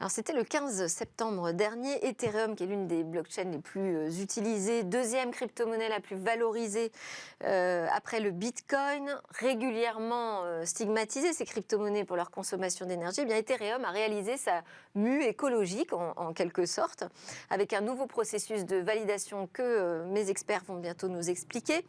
Alors, c'était le 15 septembre dernier. Ethereum, qui est l'une des blockchains les plus utilisées, deuxième crypto-monnaie la plus valorisée après le Bitcoin, régulièrement stigmatisée, ces crypto-monnaies pour leur consommation d'énergie. Eh bien, Ethereum a réalisé sa mue écologique, en quelque sorte, avec un nouveau processus de validation que mes experts vont bientôt nous expliquer,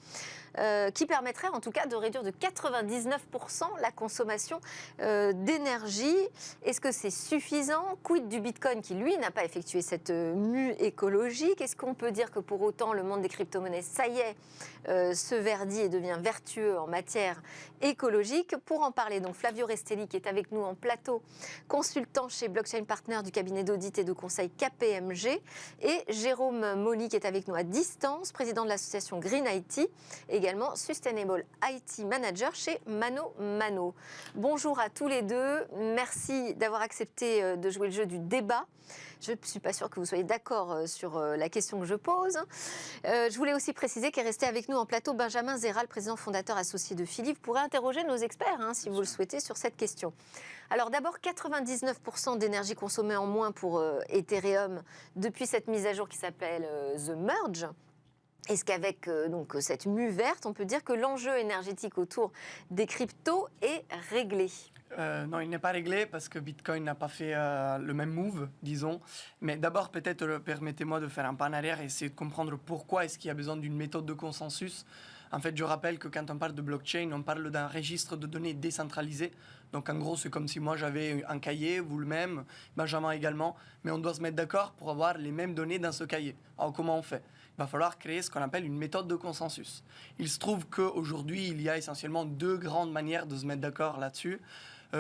qui permettrait en tout cas de réduire de 99% la consommation d'énergie. Est-ce que c'est suffisant? Quid du Bitcoin qui, lui, n'a pas effectué cette mue écologique? Est-ce qu'on peut dire que pour autant, le monde des crypto-monnaies, ça y est, se verdit et devient vertueux en matière écologique? Pour en parler, donc Flavio Restelli, qui est avec nous en plateau, consultant chez Blockchain Partner du cabinet d'audit et de conseil KPMG, et Jérôme Molly, qui est avec nous à distance, président de l'association Green IT, également Sustainable IT Manager chez Mano Mano. Bonjour à tous les deux, merci d'avoir accepté de jouer le jeu du débat. Je ne suis pas sûre que vous soyez d'accord sur la question que je pose. Je voulais aussi préciser qu'est resté avec nous en plateau Benjamin Zéral, président fondateur associé de Philippe. Vous pourrez interroger nos experts, si vous le souhaitez, sur cette question. Alors d'abord, 99% d'énergie consommée en moins pour Ethereum depuis cette mise à jour qui s'appelle The Merge. Est-ce qu'avec donc cette mue verte, on peut dire que l'enjeu énergétique autour des cryptos est réglé? Non, il n'est pas réglé parce que Bitcoin n'a pas fait le même move, disons. Mais d'abord, peut-être, permettez-moi de faire un pas en arrière et essayer de comprendre pourquoi est-ce qu'il y a besoin d'une méthode de consensus. En fait, je rappelle que quand on parle de blockchain, on parle d'un registre de données décentralisé. Donc, en gros, c'est comme si moi, j'avais un cahier, vous le même, Benjamin également, mais on doit se mettre d'accord pour avoir les mêmes données dans ce cahier. Alors, comment on fait? Il va falloir créer ce qu'on appelle une méthode de consensus. Il se trouve qu'aujourd'hui, il y a essentiellement deux grandes manières de se mettre d'accord là-dessus.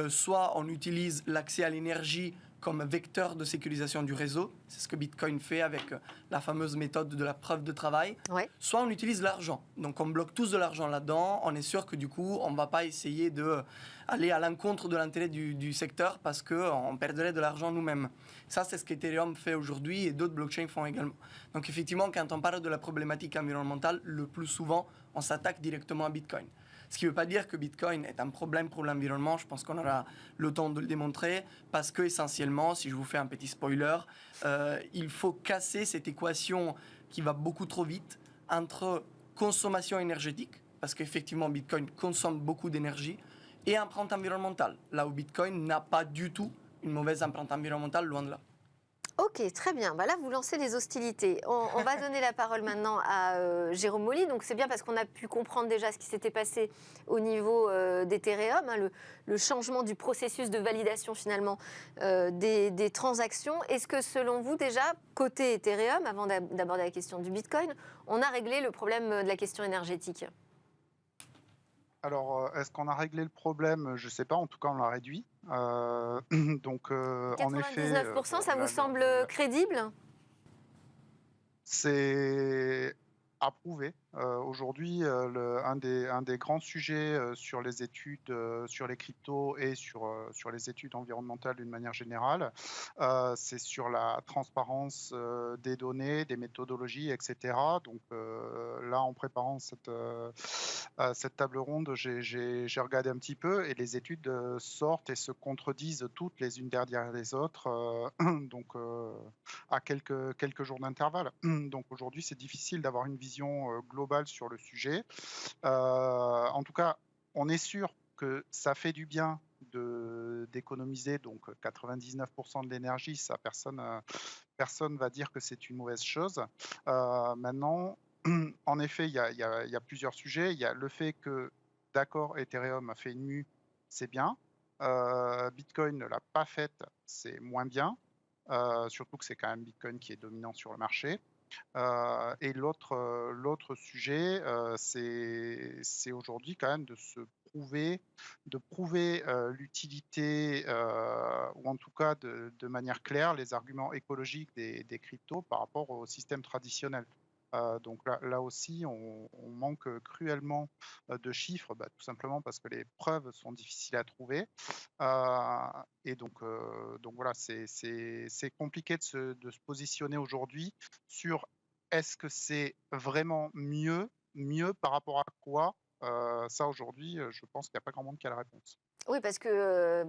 Soit on utilise l'accès à l'énergie comme vecteur de sécurisation du réseau, c'est ce que Bitcoin fait avec la fameuse méthode de la preuve de travail, Ouais. soit on utilise l'argent. Donc on bloque tous de l'argent là-dedans, on est sûr que du coup on ne va pas essayer d'aller à l'encontre de l'intérêt du secteur parce qu'on perdrait de l'argent nous-mêmes. Ça, c'est ce qu'Ethereum fait aujourd'hui et d'autres blockchains font également. Donc effectivement, quand on parle de la problématique environnementale, le plus souvent, on s'attaque directement à Bitcoin. Ce qui ne veut pas dire que Bitcoin est un problème pour l'environnement, je pense qu'on aura le temps de le démontrer, parce que essentiellement, si je vous fais un petit spoiler, il faut casser cette équation qui va beaucoup trop vite entre consommation énergétique, parce qu'effectivement Bitcoin consomme beaucoup d'énergie, et empreinte environnementale, là où Bitcoin n'a pas du tout une mauvaise empreinte environnementale, loin de là. Ok, très bien. Là, vous lancez les hostilités. On va donner la parole maintenant à Jérôme Molly. Donc, c'est bien parce qu'on a pu comprendre déjà ce qui s'était passé au niveau d'Ethereum, le changement du processus de validation finalement des transactions. Est-ce que selon vous déjà, côté Ethereum, avant d'aborder la question du Bitcoin, on a réglé le problème de la question énergétique? Alors, est-ce qu'on a réglé le problème? Je ne sais pas, en tout cas, on l'a réduit. Donc, en effet, 99%, bon, ça vous semble crédible? c'est approuvé. Aujourd'hui, un des grands sujets sur les études, sur les cryptos et sur les études environnementales d'une manière générale, c'est sur la transparence des données, des méthodologies, etc. Donc là, en préparant cette table ronde, j'ai regardé un petit peu et les études sortent et se contredisent toutes les unes derrière les autres. À quelques jours d'intervalle. Donc aujourd'hui, c'est difficile d'avoir une vision globale sur le sujet. En tout cas, on est sûr que ça fait du bien d'économiser donc 99% de l'énergie. Ça, personne va dire que c'est une mauvaise chose. Maintenant, en effet, il y a plusieurs sujets. Il y a le fait que, d'accord, Ethereum a fait une mue, c'est bien. Bitcoin ne l'a pas faite, c'est moins bien. Surtout que c'est quand même Bitcoin qui est dominant sur le marché. Et l'autre sujet, c'est aujourd'hui quand même de prouver l'utilité, ou en tout cas de manière claire, les arguments écologiques des cryptos par rapport au système traditionnel. Donc là aussi, on manque cruellement de chiffres, tout simplement parce que les preuves sont difficiles à trouver. Et donc voilà, c'est compliqué de se positionner aujourd'hui sur est-ce que c'est vraiment mieux par rapport à quoi. Ça aujourd'hui, je pense qu'il n'y a pas grand monde qui a la réponse. Oui, parce que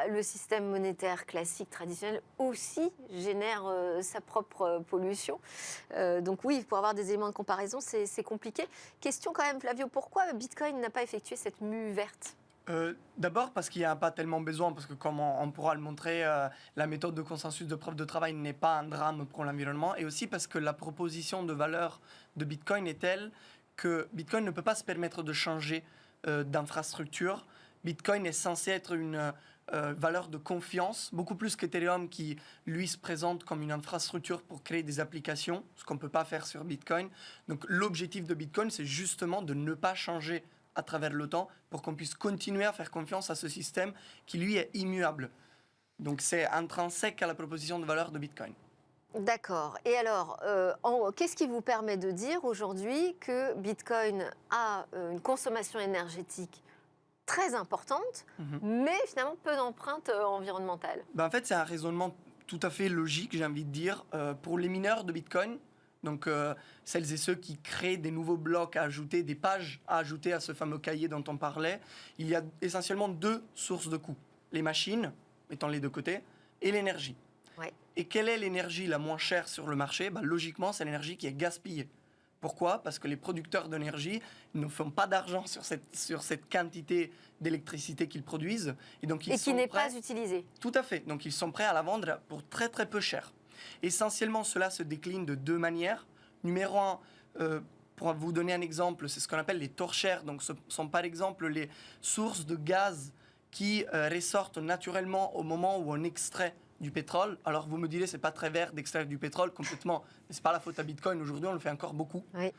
le système monétaire classique, traditionnel, aussi génère sa propre pollution. Donc oui, pour avoir des éléments de comparaison, c'est compliqué. Question quand même, Flavio, pourquoi Bitcoin n'a pas effectué cette mue verte? D'abord parce qu'il n'y a pas tellement besoin, parce que comme on pourra le montrer, la méthode de consensus de preuve de travail n'est pas un drame pour l'environnement, et aussi parce que la proposition de valeur de Bitcoin est telle que Bitcoin ne peut pas se permettre de changer d'infrastructure. Bitcoin est censé être une valeur de confiance, beaucoup plus qu'Ethereum qui, lui, se présente comme une infrastructure pour créer des applications, ce qu'on ne peut pas faire sur Bitcoin. Donc l'objectif de Bitcoin, c'est justement de ne pas changer à travers le temps pour qu'on puisse continuer à faire confiance à ce système qui, lui, est immuable. Donc c'est intrinsèque à la proposition de valeur de Bitcoin. D'accord. Et alors, qu'est-ce qui vous permet de dire aujourd'hui que Bitcoin a une consommation énergétique très importante, Mhm. mais finalement peu d'empreinte environnementale? En fait, c'est un raisonnement tout à fait logique, j'ai envie de dire. Pour les mineurs de Bitcoin, donc celles et ceux qui créent des nouveaux blocs à ajouter, des pages à ajouter à ce fameux cahier dont on parlait, il y a essentiellement deux sources de coûts. Les machines, mettons-les de côté, et l'énergie. Ouais. Et quelle est l'énergie la moins chère sur le marché? Logiquement, c'est l'énergie qui est gaspillée. Pourquoi? Parce que les producteurs d'énergie ne font pas d'argent sur cette quantité d'électricité qu'ils produisent. Et donc, ils Et qui sont n'est prêts. pas utilisé. Tout à fait. Donc, ils sont prêts à la vendre pour très très peu cher. Essentiellement, cela se décline de deux manières. Numéro un, pour vous donner un exemple, c'est ce qu'on appelle les torchères. Donc, ce sont par exemple les sources de gaz qui ressortent naturellement au moment où on extrait du pétrole. Alors, vous me direz, c'est pas très vert d'extraire du pétrole complètement. Mais c'est pas la faute à Bitcoin. Aujourd'hui, on le fait encore beaucoup. Oui.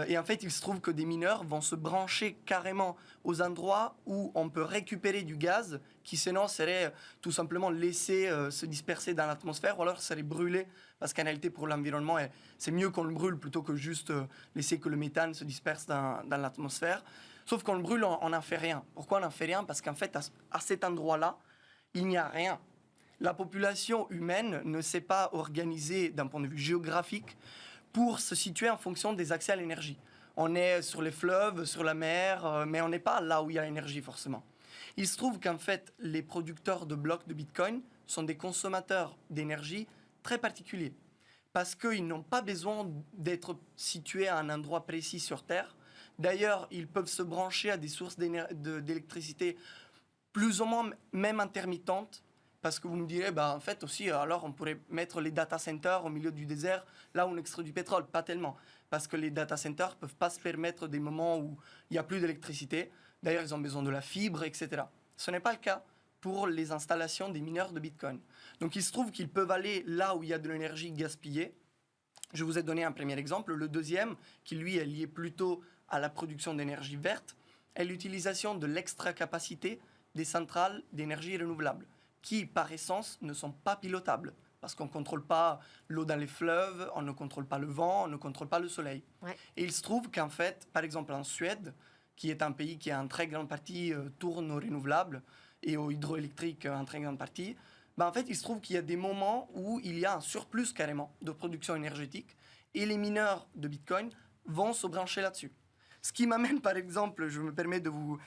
Et en fait, il se trouve que des mineurs vont se brancher carrément aux endroits où on peut récupérer du gaz qui sinon serait tout simplement laissé se disperser dans l'atmosphère ou alors serait brûlé parce qu'en réalité pour l'environnement c'est mieux qu'on le brûle plutôt que juste laisser que le méthane se disperse dans l'atmosphère. Sauf qu'on le brûle, on n'en fait rien. Pourquoi on n'en fait rien? Parce qu'en fait à cet endroit-là, il n'y a rien. La population humaine ne s'est pas organisée d'un point de vue géographique pour se situer en fonction des accès à l'énergie. On est sur les fleuves, sur la mer, mais on n'est pas là où il y a l'énergie forcément. Il se trouve qu'en fait, les producteurs de blocs de Bitcoin sont des consommateurs d'énergie très particuliers parce qu'ils n'ont pas besoin d'être situés à un endroit précis sur Terre. D'ailleurs, ils peuvent se brancher à des sources d'électricité plus ou moins même intermittentes. Parce que vous me direz, en fait aussi, alors on pourrait mettre les data centers au milieu du désert, là où on extrait du pétrole. Pas tellement. Parce que les data centers ne peuvent pas se permettre des moments où il n'y a plus d'électricité. D'ailleurs, ils ont besoin de la fibre, etc. Ce n'est pas le cas pour les installations des mineurs de Bitcoin. Donc il se trouve qu'ils peuvent aller là où il y a de l'énergie gaspillée. Je vous ai donné un premier exemple. Le deuxième, qui lui est lié plutôt à la production d'énergie verte, est l'utilisation de l'extra-capacité des centrales d'énergie renouvelable qui, par essence, ne sont pas pilotables. Parce qu'on ne contrôle pas l'eau dans les fleuves, on ne contrôle pas le vent, on ne contrôle pas le soleil. Ouais. Et il se trouve qu'en fait, par exemple en Suède, qui est un pays qui en très grande partie tourne aux renouvelables et au hydroélectrique en très grande partie, en fait, il se trouve qu'il y a des moments où il y a un surplus carrément de production énergétique et les mineurs de Bitcoin vont se brancher là-dessus. Ce qui m'amène, par exemple, je me permets de vous...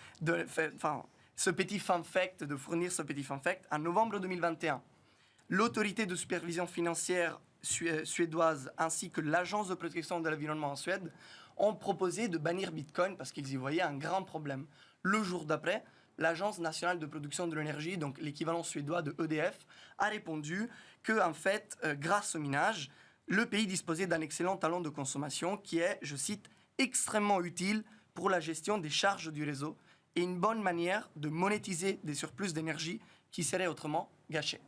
ce petit fun fact, de fournir ce petit fun fact, en novembre 2021, l'autorité de supervision financière suédoise ainsi que l'agence de protection de l'environnement en Suède ont proposé de bannir Bitcoin parce qu'ils y voyaient un grand problème. Le jour d'après, l'agence nationale de production de l'énergie, donc l'équivalent suédois de EDF, a répondu que, en fait, grâce au minage, le pays disposait d'un excellent talent de consommation qui est, je cite, extrêmement utile pour la gestion des charges du réseau et une bonne manière de monétiser des surplus d'énergie qui seraient autrement gâchés.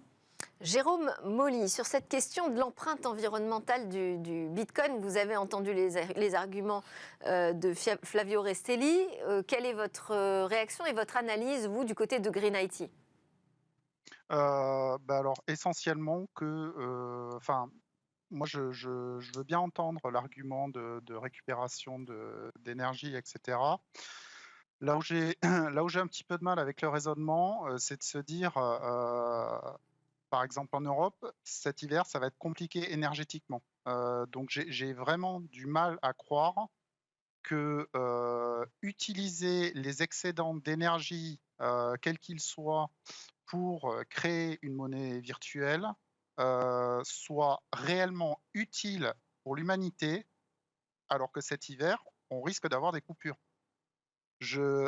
Jérôme Molly, sur cette question de l'empreinte environnementale du Bitcoin, vous avez entendu les arguments de Flavio Restelli. Quelle est votre réaction et votre analyse, vous, du côté de Green IT? Alors essentiellement moi je veux bien entendre l'argument de récupération d'énergie, etc. Là où j'ai là où j'ai un petit peu de mal avec le raisonnement, c'est de se dire, par exemple en Europe, cet hiver, ça va être compliqué énergétiquement. Donc j'ai vraiment du mal à croire que utiliser les excédents d'énergie, quels qu'ils soient, pour créer une monnaie virtuelle, soit réellement utile pour l'humanité, alors que cet hiver, on risque d'avoir des coupures.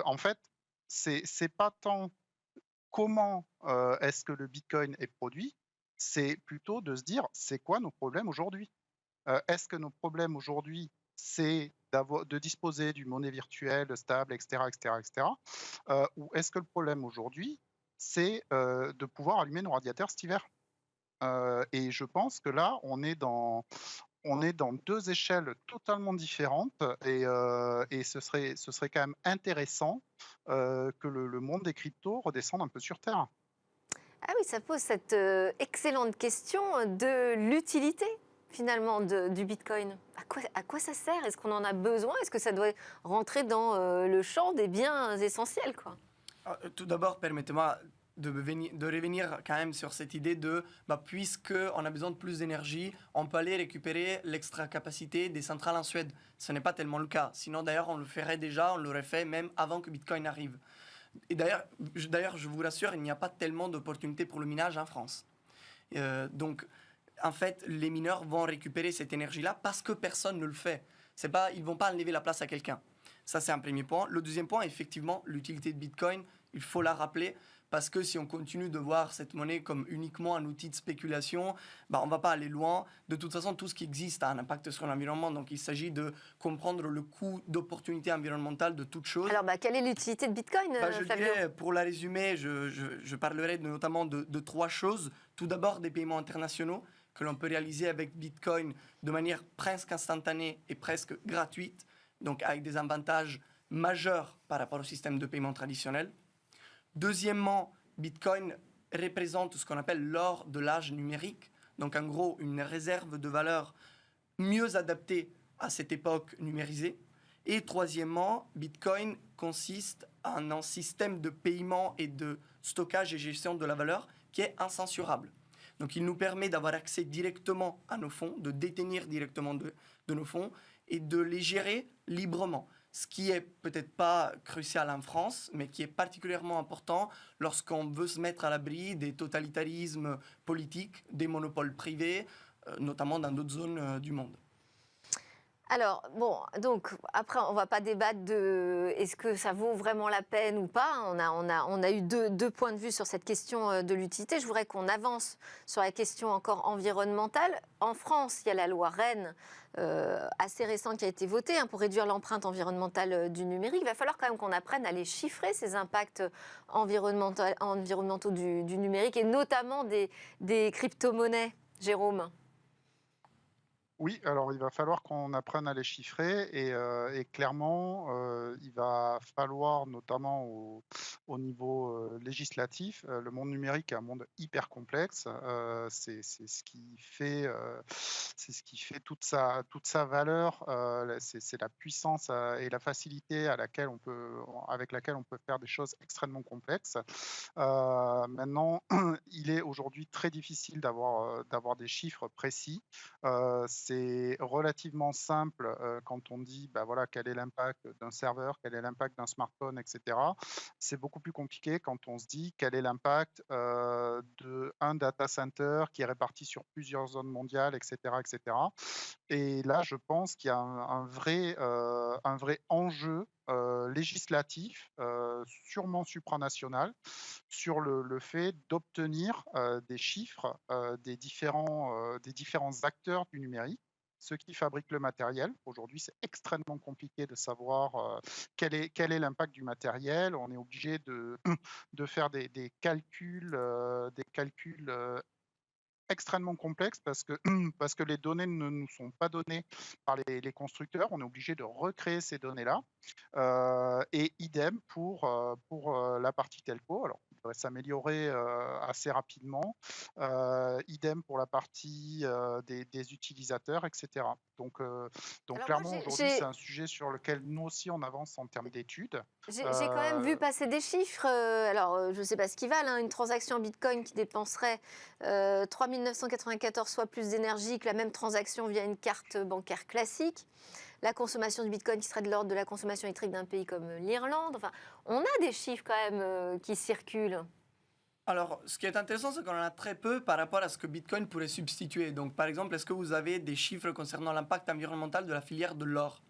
En fait, c'est pas tant comment est-ce que le Bitcoin est produit, c'est plutôt de se dire, c'est quoi nos problèmes aujourd'hui? Est-ce que nos problèmes aujourd'hui, c'est de disposer d'une monnaie virtuelle stable, et cetera, et cetera, et cetera? Ou est-ce que le problème aujourd'hui, c'est de pouvoir allumer nos radiateurs cet hiver? Et je pense que là, on est dans 2 échelles totalement différentes et ce serait quand même intéressant, que le monde des cryptos redescende un peu sur terre. Ah oui, ça pose cette excellente question de l'utilité finalement du Bitcoin. À quoi ça sert? Est-ce qu'on en a besoin? Est-ce que ça doit rentrer dans le champ des biens essentiels, quoi? Tout d'abord, permettez-moi de revenir quand même sur cette idée de, puisque on a besoin de plus d'énergie, on peut aller récupérer l'extra capacité des centrales en Suède. Ce n'est pas tellement le cas. Sinon, d'ailleurs, on le ferait déjà, on l'aurait fait même avant que Bitcoin arrive. Et d'ailleurs, je vous rassure, il n'y a pas tellement d'opportunités pour le minage en France. Donc, en fait, les mineurs vont récupérer cette énergie-là parce que personne ne le fait. C'est pas, ils ne vont pas enlever la place à quelqu'un. Ça, c'est un premier point. Le deuxième point, effectivement, l'utilité de Bitcoin, il faut la rappeler, parce que si on continue de voir cette monnaie comme uniquement un outil de spéculation, on ne va pas aller loin. De toute façon, tout ce qui existe a un impact sur l'environnement, donc il s'agit de comprendre le coût d'opportunité environnementale de toute chose. Alors, quelle est l'utilité de Bitcoin, Je Flavio? dirais, pour la résumer, je parlerai notamment de 3 choses. Tout d'abord, des paiements internationaux que l'on peut réaliser avec Bitcoin de manière presque instantanée et presque gratuite, donc avec des avantages majeurs par rapport au système de paiement traditionnel. Deuxièmement, Bitcoin représente ce qu'on appelle l'or de l'âge numérique, donc en gros une réserve de valeur mieux adaptée à cette époque numérisée. Et troisièmement, Bitcoin consiste en un système de paiement et de stockage et gestion de la valeur qui est incensurable. Donc il nous permet d'avoir accès directement à nos fonds, de détenir directement de nos fonds et de les gérer librement. Ce qui est peut-être pas crucial en France, mais qui est particulièrement important lorsqu'on veut se mettre à l'abri des totalitarismes politiques, des monopoles privés, notamment dans d'autres zones du monde. Alors, donc après, on ne va pas débattre de est-ce que ça vaut vraiment la peine ou pas. On a eu deux points de vue sur cette question de l'utilité. Je voudrais qu'on avance sur la question encore environnementale. En France, il y a la loi REEN assez récente qui a été votée pour réduire l'empreinte environnementale du numérique. Il va falloir quand même qu'on apprenne à les chiffrer, ces impacts environnementaux du numérique et notamment des crypto-monnaies. Jérôme? Oui, alors il va falloir qu'on apprenne à les chiffrer et clairement, il va falloir notamment au niveau législatif, le monde numérique est un monde hyper complexe. C'est ce qui fait, toute sa valeur. C'est la puissance et la facilité avec laquelle on peut faire des choses extrêmement complexes. Maintenant, il est aujourd'hui très difficile d'avoir des chiffres précis. C'est relativement simple quand on dit voilà, quel est l'impact d'un serveur, quel est l'impact d'un smartphone, etc. C'est beaucoup plus compliqué quand on se dit quel est l'impact d'un data center qui est réparti sur plusieurs zones mondiales, etc. etc. Et là, je pense qu'il y a un vrai enjeu législatif, sûrement supranational, sur le fait d'obtenir des chiffres des différents acteurs du numérique, ceux qui fabriquent le matériel. Aujourd'hui, c'est extrêmement compliqué de savoir quel est l'impact du matériel. On est obligé de faire des calculs, extrêmement complexe parce que les données ne nous sont pas données par les constructeurs. On est obligé de recréer ces données-là. Et idem pour la partie telco. Alors, il devrait s'améliorer assez rapidement. Idem pour la partie des utilisateurs, etc. Donc clairement, aujourd'hui, c'est un sujet sur lequel nous aussi, on avance en termes d'études. J'ai quand même vu passer des chiffres. Je ne sais pas ce qu'ils valent. Une transaction Bitcoin qui dépenserait 3 994 fois plus d'énergie que la même transaction via une carte bancaire classique. la consommation du Bitcoin qui serait de l'ordre de la consommation électrique d'un pays comme l'Irlande. Enfin, on a des chiffres quand même qui circulent. Alors, ce qui est intéressant, c'est qu'on en a très peu par rapport à ce que Bitcoin pourrait substituer. Donc, par exemple, est-ce que vous avez des chiffres concernant l'impact environnemental de la filière de l'or?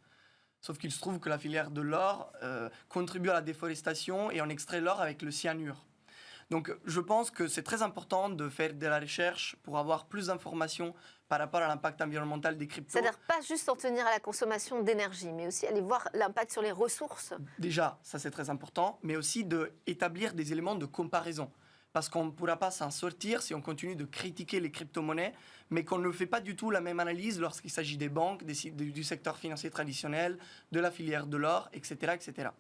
Sauf qu'il se trouve que la filière de l'or contribue à la déforestation et on extrait l'or avec le cyanure. Donc, je pense que c'est très important de faire de la recherche pour avoir plus d'informations par rapport à l'impact environnemental des cryptos. C'est-à-dire pas juste s'en tenir à la consommation d'énergie, mais aussi aller voir l'impact sur les ressources. Déjà, ça c'est très important, mais aussi d'établir des éléments de comparaison. Parce qu'on ne pourra pas s'en sortir si on continue de critiquer les crypto-monnaies, mais qu'on ne fait pas du tout la même analyse lorsqu'il s'agit des banques, du secteur financier traditionnel, de la filière de l'or, etc., etc.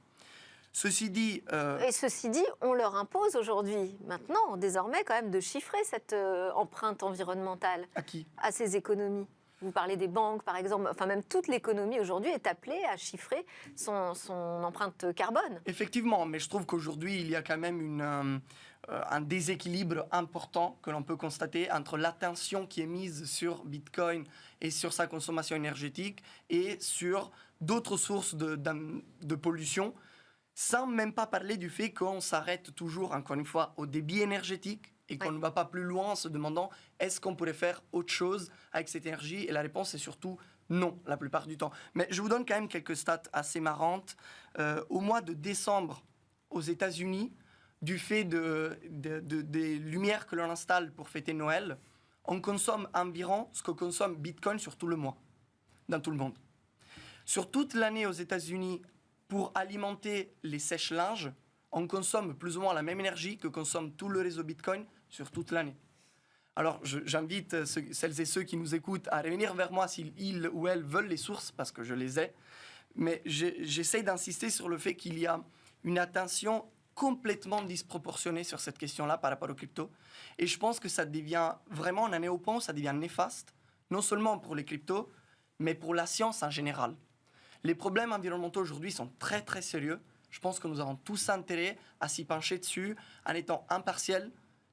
Ceci dit, Et ceci dit, on leur impose aujourd'hui, maintenant, désormais, quand même, de chiffrer cette empreinte environnementale à qui? à ces économies. Vous parlez des banques, par exemple. Enfin, même toute l'économie aujourd'hui est appelée à chiffrer son empreinte carbone. Effectivement, mais je trouve qu'aujourd'hui, il y a quand même un déséquilibre important que l'on peut constater entre l'attention qui est mise sur Bitcoin et sur sa consommation énergétique et sur d'autres sources de pollution, sans même pas parler du fait qu'on s'arrête toujours, encore une fois, au débit énergétique et qu'on ne va pas plus loin en se demandant est-ce qu'on pourrait faire autre chose avec cette énergie? Et la réponse est surtout non, la plupart du temps. Mais je vous donne quand même quelques stats assez marrantes. Au mois de décembre, aux États-Unis, du fait des lumières que l'on installe pour fêter Noël, on consomme environ ce que consomme Bitcoin sur tout le mois, dans tout le monde. Sur toute l'année aux États-Unis, pour alimenter les sèche-linges, on consomme plus ou moins la même énergie que consomme tout le réseau Bitcoin sur toute l'année. Alors, j'invite celles et ceux qui nous écoutent à revenir vers moi s'ils ou elles veulent les sources, parce que je les ai. Mais j'essaie d'insister sur le fait qu'il y a une attention complètement disproportionnée sur cette question-là par rapport aux cryptos. Et je pense que ça devient vraiment, on en est au point où ça devient néfaste, non seulement pour les cryptos, mais pour la science en général. Les problèmes environnementaux aujourd'hui sont très très sérieux. Je pense que nous avons tous intérêt à s'y pencher dessus en étant impartiels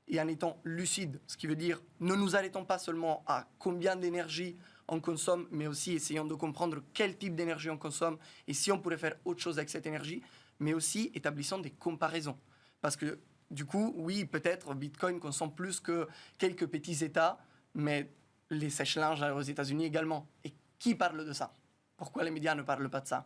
et en étant lucides. Ce qui veut dire, ne nous arrêtons pas seulement à combien d'énergie on consomme, mais aussi essayons de comprendre quel type d'énergie on consomme et si on pourrait faire autre chose avec cette énergie, mais aussi établissons des comparaisons. Parce que du coup, oui, peut-être Bitcoin consomme plus que quelques petits États, mais les sèche-linges aux États-Unis également. Et qui parle de ça? Pourquoi les médias ne parlent pas de ça?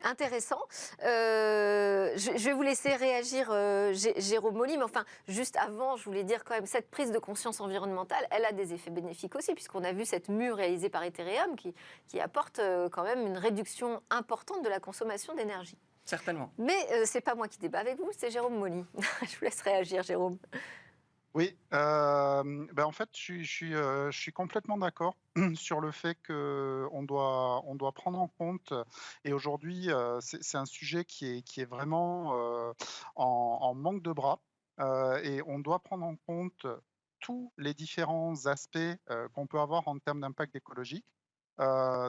Intéressant. Je vais vous laisser réagir, Jérôme Molly, mais enfin, juste avant, je voulais dire quand même, cette prise de conscience environnementale, elle a des effets bénéfiques aussi, puisqu'on a vu cette mue réalisée par Ethereum qui apporte quand même une réduction importante de la consommation d'énergie. Certainement. Mais c'est pas moi qui débat avec vous, c'est Jérôme Molly. Je vous laisse réagir, Jérôme. Oui, en fait, je suis complètement d'accord sur le fait qu'on doit prendre en compte, et aujourd'hui, c'est un sujet qui est vraiment en manque de bras, et on doit prendre en compte tous les différents aspects qu'on peut avoir en termes d'impact écologique.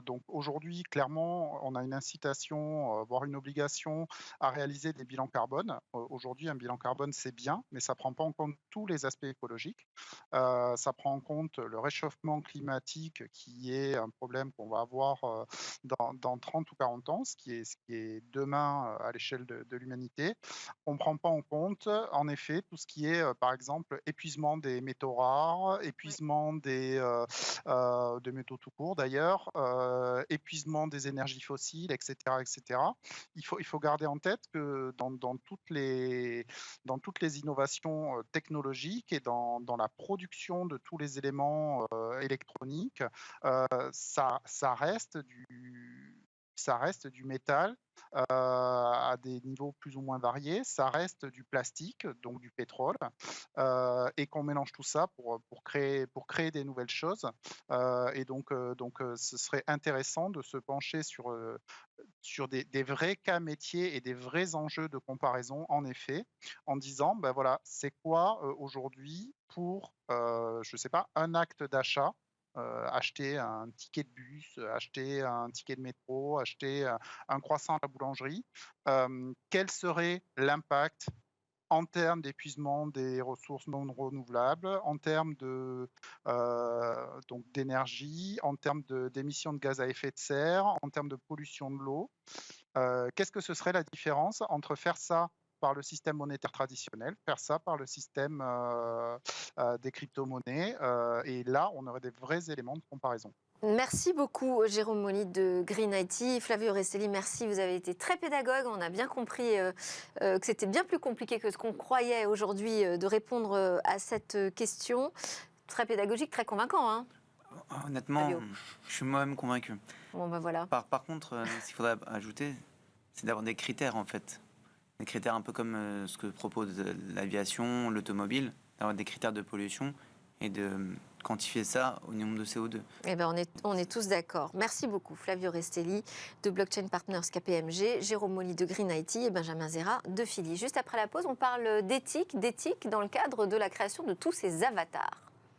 Donc aujourd'hui, clairement, on a une incitation, voire une obligation à réaliser des bilans carbone. Aujourd'hui, un bilan carbone, c'est bien, mais ça ne prend pas en compte tous les aspects écologiques. Ça prend en compte le réchauffement climatique, qui est un problème qu'on va avoir dans 30 ou 40 ans, ce qui est demain à l'échelle de l'humanité. On ne prend pas en compte, en effet, tout ce qui est, par exemple, épuisement des métaux rares, épuisement des métaux tout court d'ailleurs, épuisement des énergies fossiles, etc., etc. Il faut garder en tête que dans toutes les innovations technologiques et dans la production de tous les éléments électroniques, ça reste du métal à des niveaux plus ou moins variés, ça reste du plastique, donc du pétrole, et qu'on mélange tout ça pour créer des nouvelles choses. Ce serait intéressant de se pencher sur des vrais cas métiers et des vrais enjeux de comparaison, en effet, en disant, ben voilà, c'est quoi aujourd'hui pour, je ne sais pas, un acte d'achat, acheter un ticket de bus, acheter un ticket de métro, acheter un croissant à la boulangerie, quel serait l'impact en termes d'épuisement des ressources non renouvelables, en termes donc d'énergie, en termes d'émissions de gaz à effet de serre, en termes de pollution de l'eau. Qu'est-ce que ce serait la différence entre faire ça par le système monétaire traditionnel, faire ça par le système des crypto-monnaies? Et là, on aurait des vrais éléments de comparaison. Merci beaucoup, Jérôme Molly de Green IT. Flavio Restelli, merci. Vous avez été très pédagogue. On a bien compris que c'était bien plus compliqué que ce qu'on croyait aujourd'hui de répondre à cette question. Très pédagogique, très convaincant. Hein, Honnêtement, Fabio. je suis moi-même convaincu. bon, ben voilà. Par contre, ce qu'il faudrait ajouter, c'est d'avoir des critères en fait. Des critères un peu comme ce que propose l'aviation, l'automobile, d'avoir des critères de pollution et de quantifier ça au nombre de CO2. Eh ben, on est tous d'accord. Merci beaucoup, Flavio Restelli de Blockchain Partners KPMG, Jérôme Molly de Green IT et Benjamin Zera de Philly. Juste après la pause, on parle d'éthique dans le cadre de la création de tous ces avatars.